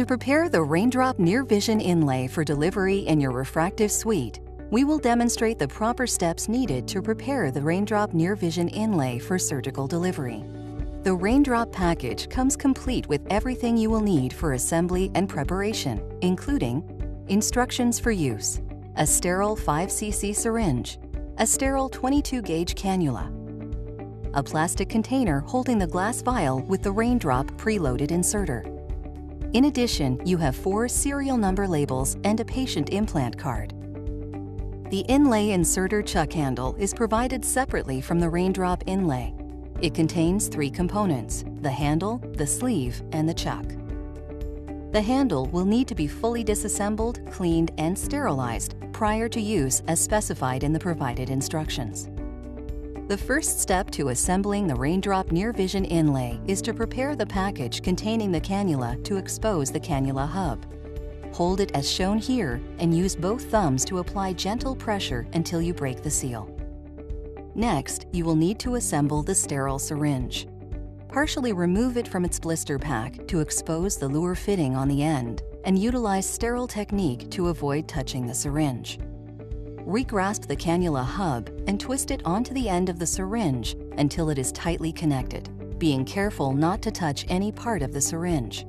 To prepare the Raindrop Near Vision Inlay for delivery in your refractive suite, we will demonstrate the proper steps needed to prepare the Raindrop Near Vision Inlay for surgical delivery. The Raindrop package comes complete with everything you will need for assembly and preparation, including instructions for use, a sterile 5cc syringe, a sterile 22-gauge cannula, a plastic container holding the glass vial with the Raindrop preloaded inserter. In addition, you have 4 serial number labels and a patient implant card. The inlay inserter chuck handle is provided separately from the Raindrop inlay. It contains 3 components: the handle, the sleeve, and the chuck. The handle will need to be fully disassembled, cleaned, and sterilized prior to use as specified in the provided instructions. The first step to assembling the Raindrop Near Vision Inlay is to prepare the package containing the cannula to expose the cannula hub. Hold it as shown here and use both thumbs to apply gentle pressure until you break the seal. Next, you will need to assemble the sterile syringe. Partially remove it from its blister pack to expose the luer fitting on the end and utilize sterile technique to avoid touching the syringe. Regrasp the cannula hub and twist it onto the end of the syringe until it is tightly connected, being careful not to touch any part of the syringe.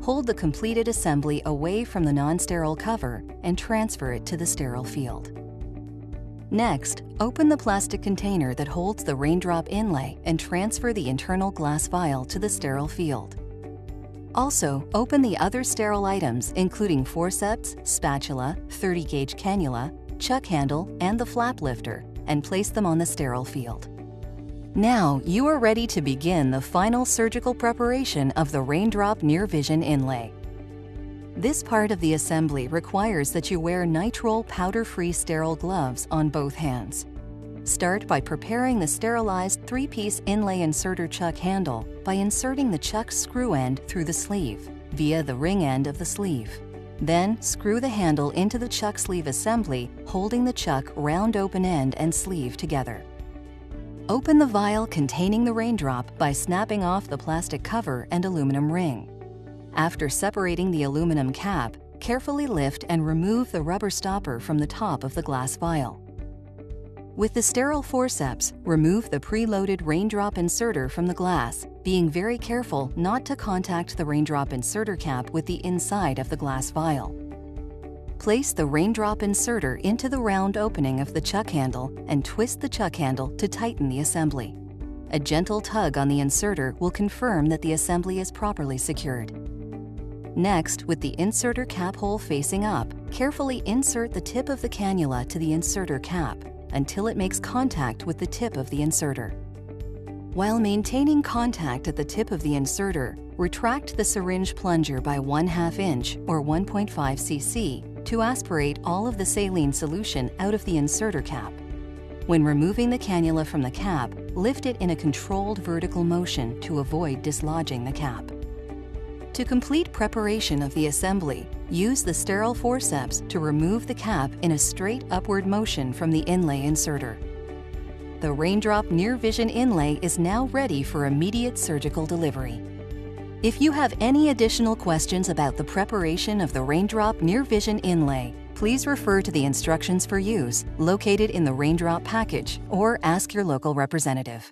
Hold the completed assembly away from the non-sterile cover and transfer it to the sterile field. Next, open the plastic container that holds the Raindrop inlay and transfer the internal glass vial to the sterile field. Also, open the other sterile items including forceps, spatula, 30-gauge cannula, chuck handle, and the flap lifter, and place them on the sterile field. Now you are ready to begin the final surgical preparation of the Raindrop Near Vision Inlay. This part of the assembly requires that you wear nitrile powder-free sterile gloves on both hands. Start by preparing the sterilized 3-piece inlay inserter chuck handle by inserting the chuck screw end through the sleeve via the ring end of the sleeve. Then, screw the handle into the chuck sleeve assembly, holding the chuck round open end and sleeve together. Open the vial containing the Raindrop by snapping off the plastic cover and aluminum ring. After separating the aluminum cap, carefully lift and remove the rubber stopper from the top of the glass vial. With the sterile forceps, remove the preloaded Raindrop inserter from the glass, being very careful not to contact the Raindrop inserter cap with the inside of the glass vial. Place the Raindrop inserter into the round opening of the chuck handle and twist the chuck handle to tighten the assembly. A gentle tug on the inserter will confirm that the assembly is properly secured. Next, with the inserter cap hole facing up, carefully insert the tip of the cannula to the inserter cap until it makes contact with the tip of the inserter. While maintaining contact at the tip of the inserter, retract the syringe plunger by 1/2 inch or 1.5 cc to aspirate all of the saline solution out of the inserter cap. When removing the cannula from the cap, lift it in a controlled vertical motion to avoid dislodging the cap. To complete preparation of the assembly, use the sterile forceps to remove the cap in a straight upward motion from the inlay inserter. The Raindrop Near Vision Inlay is now ready for immediate surgical delivery. If you have any additional questions about the preparation of the Raindrop Near Vision Inlay, please refer to the instructions for use located in the Raindrop package or ask your local representative.